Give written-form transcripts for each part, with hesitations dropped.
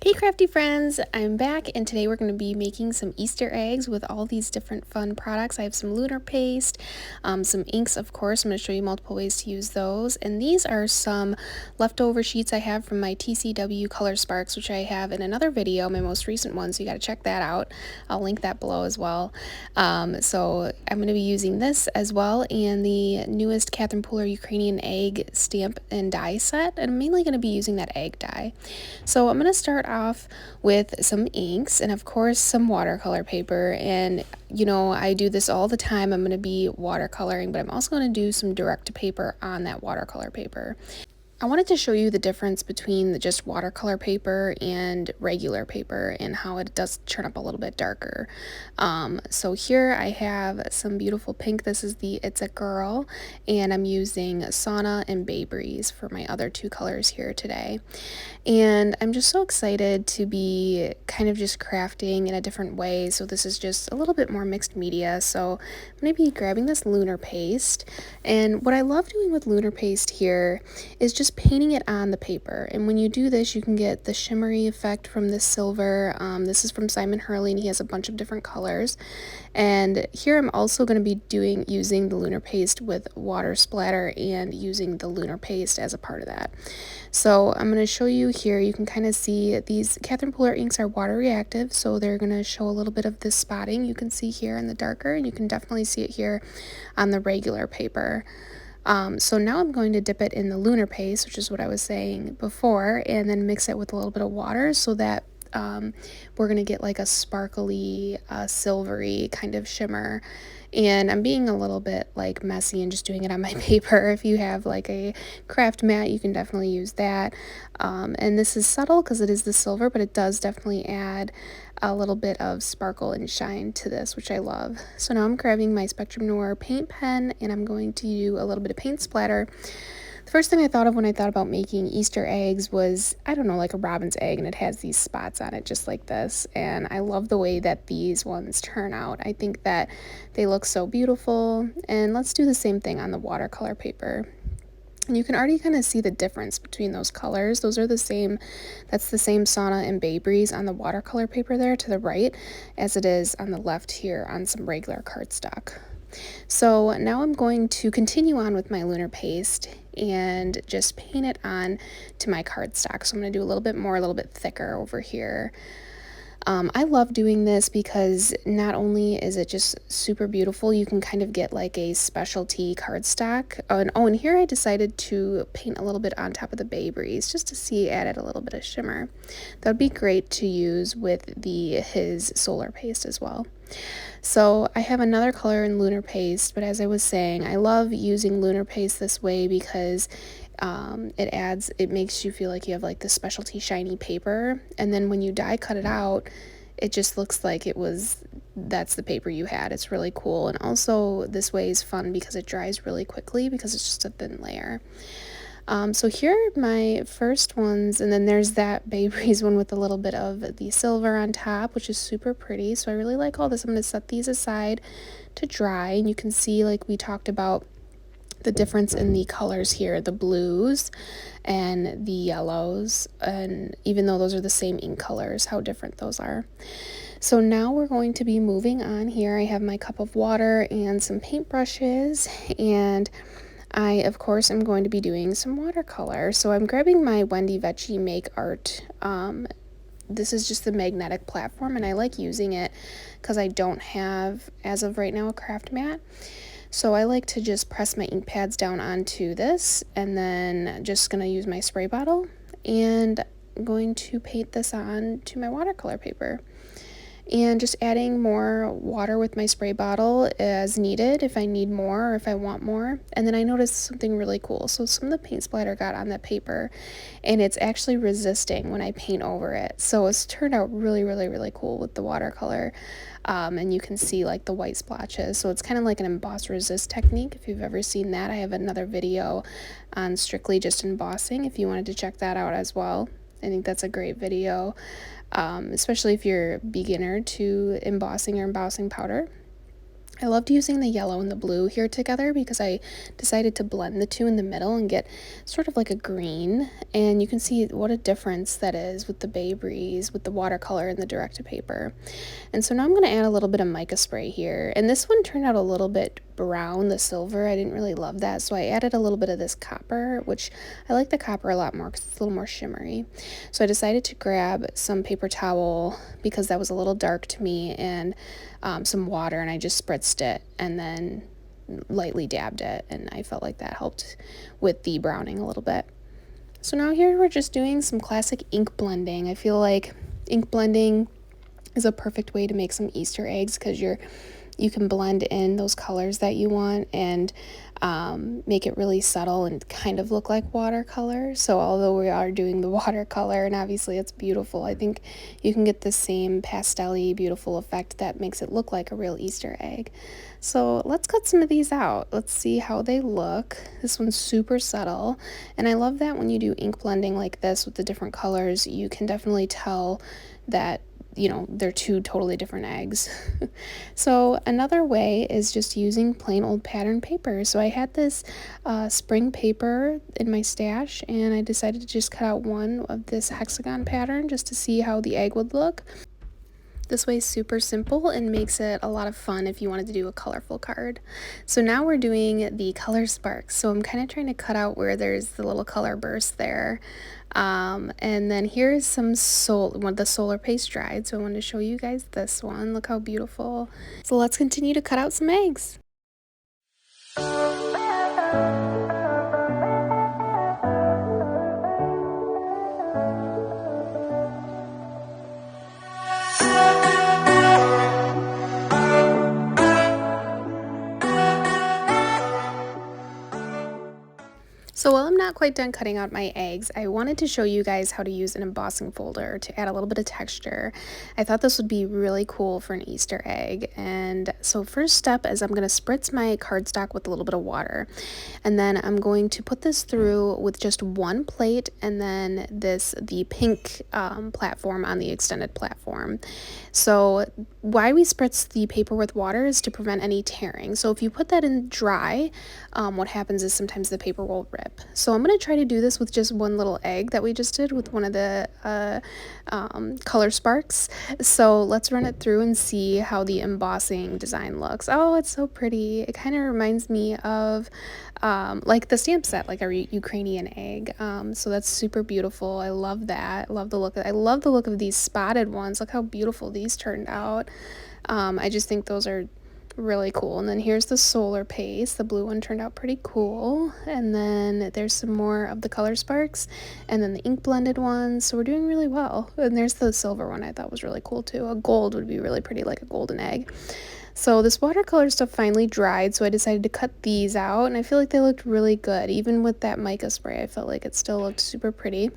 Hey crafty friends, I'm back and today we're going to be making some Easter eggs with all these different fun products. I have some lunar paste, some inks of course. I'm going to show you multiple ways to use those, and these are some leftover sheets I have from my TCW Color Sparks, which I have in another video, my most recent one, so you got to check that out. I'll link that below as well. So I'm going to be using this as well, and the newest Catherine Pooler Ukrainian egg stamp and die set, and I'm mainly going to be using that egg die. So I'm going to start off with some inks and of course some watercolor paper, and you know I do this all the time. I'm going to be watercoloring, but I'm also going to do some direct to paper on that watercolor paper. I wanted to show you the difference between just watercolor paper and regular paper and how it does turn up a little bit darker. So here I have some beautiful pink. This is the It's a Girl, and I'm using Sauna and Bay Breeze for my other two colors here today. And I'm just so excited to be kind of just crafting in a different way. So this is just a little bit more mixed media. So I'm going to be grabbing this lunar paste. And what I love doing with lunar paste here is just painting it on the paper. And when you do this, you can get the shimmery effect from this silver. This is from Simon Hurley, and he has a bunch of different colors. And here I'm also going to be using the lunar paste with water splatter and using the lunar paste as a part of that. So I'm going to show you here. You can kind of see these Catherine Pooler inks are water reactive, so they're going to show a little bit of this spotting you can see here in the darker, and you can definitely see it here on the regular paper. So now I'm going to dip it in the lunar paste, which is what I was saying before, and then mix it with a little bit of water so that we're going to get like a sparkly, silvery kind of shimmer. And I'm being a little bit like messy and just doing it on my paper. If you have like a craft mat, you can definitely use that. And this is subtle because it is the silver, but it does definitely add a little bit of sparkle and shine to this, which I love. So now I'm grabbing my Spectrum Noir paint pen, and I'm going to do a little bit of paint splatter. The first thing I thought of when I thought about making Easter eggs was, I don't know, like a robin's egg, and it has these spots on it just like this, and I love the way that these ones turn out. I think that they look so beautiful, and let's do the same thing on the watercolor paper. And you can already kind of see the difference between those colors. Those are the same, that's the same Sauna and Bay Breeze on the watercolor paper there to the right as it is on the left here on some regular cardstock. So now I'm going to continue on with my lunar paste and just paint it on to my cardstock. So I'm going to do a little bit more, a little bit thicker over here. I love doing this because not only is it just super beautiful, you can kind of get like a specialty cardstock. And here I decided to paint a little bit on top of the Bay Breeze just to see added a little bit of shimmer. That would be great to use with his solar paste as well. So I have another color in lunar paste, but as I was saying, I love using lunar paste this way because it makes you feel like you have like this specialty shiny paper, and then when you die cut it out, it just looks like that's the paper you had. It's really cool, and also this way is fun because it dries really quickly because it's just a thin layer. So here are my first ones, and then there's that Bay Breeze one with a little bit of the silver on top, which is super pretty. So I really like all this. I'm going to set these aside to dry, and you can see, like we talked about, the difference in the colors here, the blues and the yellows, and even though those are the same ink colors, how different those are. So now we're going to be moving on here. I have my cup of water and some paintbrushes, and I, of course, am going to be doing some watercolor. So I'm grabbing my Wendy Vecchi Make Art. This is just the magnetic platform, and I like using it because I don't have, as of right now, a craft mat. So I like to just press my ink pads down onto this, and then just going to use my spray bottle, and I'm going to paint this on to my watercolor paper. And just adding more water with my spray bottle as needed if I need more or if I want more. And then I noticed something really cool. So some of the paint splatter got on that paper, and it's actually resisting when I paint over it. So it's turned out really, really, really cool with the watercolor. And you can see like the white splotches. So it's kind of like an emboss resist technique. If you've ever seen that, I have another video on strictly just embossing if you wanted to check that out as well. I think that's a great video, especially if you're a beginner to embossing or embossing powder. I loved using the yellow and the blue here together because I decided to blend the two in the middle and get sort of like a green. And you can see what a difference that is with the Bay Breeze, with the watercolor and the direct-to-paper. And so now I'm going to add a little bit of mica spray here. And this one turned out a little bit brown, the silver. I didn't really love that, so I added a little bit of this copper, which I like the copper a lot more because it's a little more shimmery. So I decided to grab some paper towel because that was a little dark to me, and some water, and I just spritzed it and then lightly dabbed it, and I felt like that helped with the browning a little bit. So now here we're just doing some classic ink blending. I feel like ink blending is a perfect way to make some Easter eggs because you can blend in those colors that you want and make it really subtle and kind of look like watercolor. So although we are doing the watercolor and obviously it's beautiful, I think you can get the same pastel-y beautiful effect that makes it look like a real Easter egg. So let's cut some of these out. Let's see how they look. This one's super subtle, and I love that when you do ink blending like this with the different colors, you can definitely tell that they're two totally different eggs. So another way is just using plain old pattern paper. So I had this spring paper in my stash, and I decided to just cut out one of this hexagon pattern just to see how the egg would look. This way is super simple and makes it a lot of fun if you wanted to do a colorful card. So now we're doing the color sparks. So I'm kind of trying to cut out where there's the little color burst there. And then here's some the solar paste dried. So I wanted to show you guys this one. Look how beautiful. So let's continue to cut out some eggs. So while I'm not quite done cutting out my eggs, I wanted to show you guys how to use an embossing folder to add a little bit of texture. I thought this would be really cool for an Easter egg. And so first step is I'm going to spritz my cardstock with a little bit of water. And then I'm going to put this through with just one plate and then the pink platform on the extended platform. So why we spritz the paper with water is to prevent any tearing. So if you put that in dry, what happens is sometimes the paper will rip. So I'm going to try to do this with just one little egg that we just did with one of the color sparks. So let's run it through and see how the embossing design looks. Oh, it's so pretty. It kind of reminds me of like the stamp set, like a Ukrainian egg. So that's super beautiful. I love that. I love the look of these spotted ones. Look how beautiful these turned out. I just think those are really cool. And then here's the solar paste. The blue one turned out pretty cool. And then there's some more of the color sparks and then the ink blended ones. So we're doing really well. And there's the silver one I thought was really cool too. A gold would be really pretty, like a golden egg. So this watercolor stuff finally dried, so I decided to cut these out, and I feel like they looked really good. Even with that mica spray, I felt like it still looked super pretty.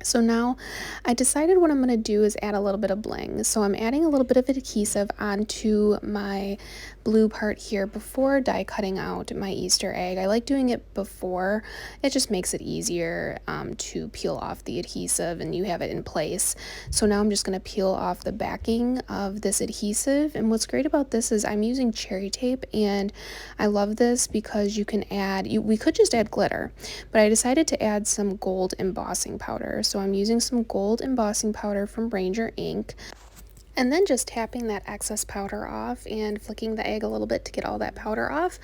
So now I decided what I'm going to do is add a little bit of bling. So I'm adding a little bit of adhesive onto my blue part here before die cutting out my Easter egg. I like doing it before. It just makes it easier to peel off the adhesive and you have it in place. So now I'm just going to peel off the backing of this adhesive. And what's great about this is I'm using cherry tape, and I love this because you can we could just add glitter, but I decided to add some gold embossing powder. So I'm using some gold embossing powder from Ranger ink, and then just tapping that excess powder off and flicking the egg a little bit to get all that powder off,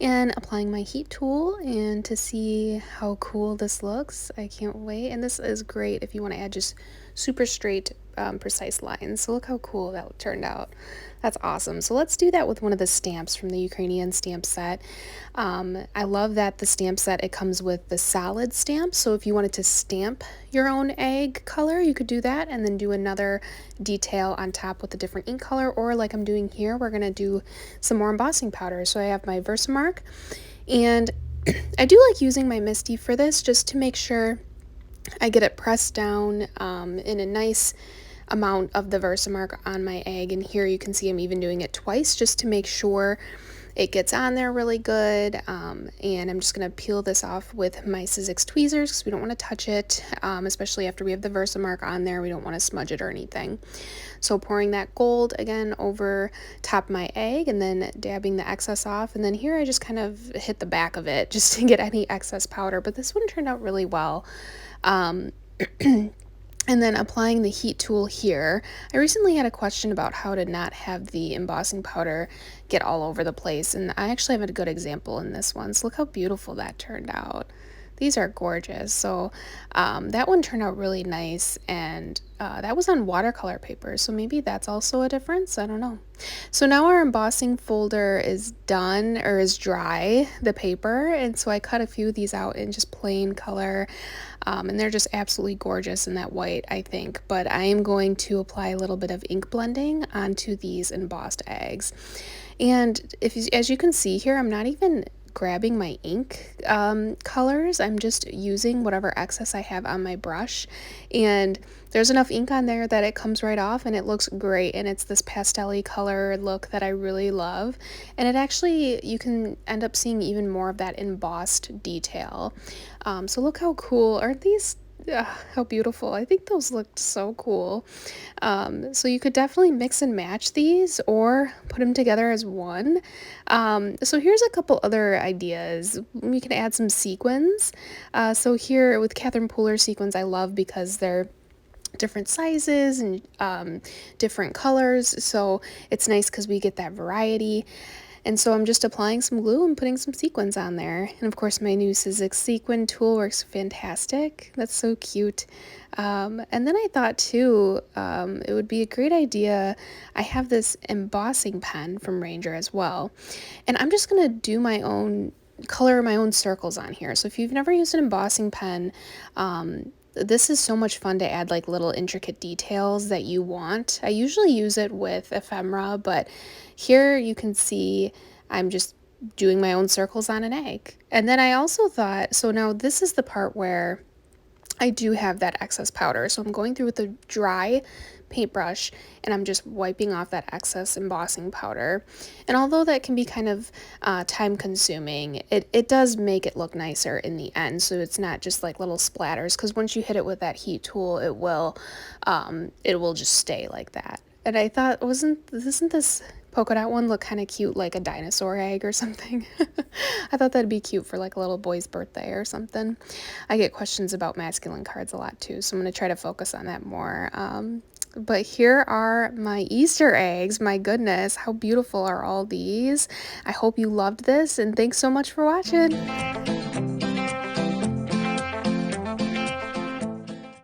and applying my heat tool and to see how cool this looks. I can't wait. And this is great if you want to add just super straight precise lines. So look how cool that turned out. That's awesome. So let's do that with one of the stamps from the Ukrainian stamp set. I love that the stamp set, it comes with the solid stamp. So if you wanted to stamp your own egg color, you could do that and then do another detail on top with a different ink color, or like I'm doing here, we're going to do some more embossing powder. So I have my Versamark, and I do like using my Misty for this just to make sure I get it pressed down in a nice amount of the Versamark on my egg. And here you can see I'm even doing it twice just to make sure it gets on there really good. And I'm just going to peel this off with my Sizzix tweezers because we don't want to touch it, especially after we have the Versamark on there. We don't want to smudge it or anything. So pouring that gold again over top my egg and then dabbing the excess off. And then here I just kind of hit the back of it just to get any excess powder. But this one turned out really well. And then applying the heat tool here. I recently had a question about how to not have the embossing powder get all over the place, and I actually have a good example in this one. So look how beautiful that turned out. These are gorgeous. So that one turned out really nice, and that was on watercolor paper, so maybe that's also a difference. I don't know. So now our embossing folder is done, or is dry, the paper, and so I cut a few of these out in just plain color, and they're just absolutely gorgeous in that white, I think. But I am going to apply a little bit of ink blending onto these embossed eggs. And as you can see here, I'm not even grabbing my ink colors. I'm just using whatever excess I have on my brush, and there's enough ink on there that it comes right off and it looks great, and it's this pastel-y color look that I really love, and it actually, you can end up seeing even more of that embossed detail. So look how cool, aren't these? How beautiful. I think those looked so cool. So you could definitely mix and match these or put them together as one. So here's a couple other ideas. We can add some sequins. So here with Catherine Pooler sequins, I love because they're different sizes and different colors. So it's nice because we get that variety. And so I'm just applying some glue and putting some sequins on there. And of course my new Sizzix sequin tool works fantastic. That's so cute. And then I thought too, it would be a great idea. I have this embossing pen from Ranger as well. And I'm just gonna do my own, color my own circles on here. So if you've never used an embossing pen, this is so much fun to add like little intricate details that you want. I usually use it with ephemera, but here you can see I'm just doing my own circles on an egg. And then I also thought, so now this is the part where I do have that excess powder. So I'm going through with a dry paintbrush and I'm just wiping off that excess embossing powder. And although that can be kind of time consuming, it does make it look nicer in the end. So it's not just like little splatters, because once you hit it with that heat tool, it will just stay like that. And I thought, doesn't this polka dot one look kind of cute, like a dinosaur egg or something? I thought that'd be cute for like a little boy's birthday or something. I get questions about masculine cards a lot too, so I'm going to try to focus on that more. But here are my Easter eggs. My goodness, how beautiful are all these? I hope you loved this, and thanks so much for watching.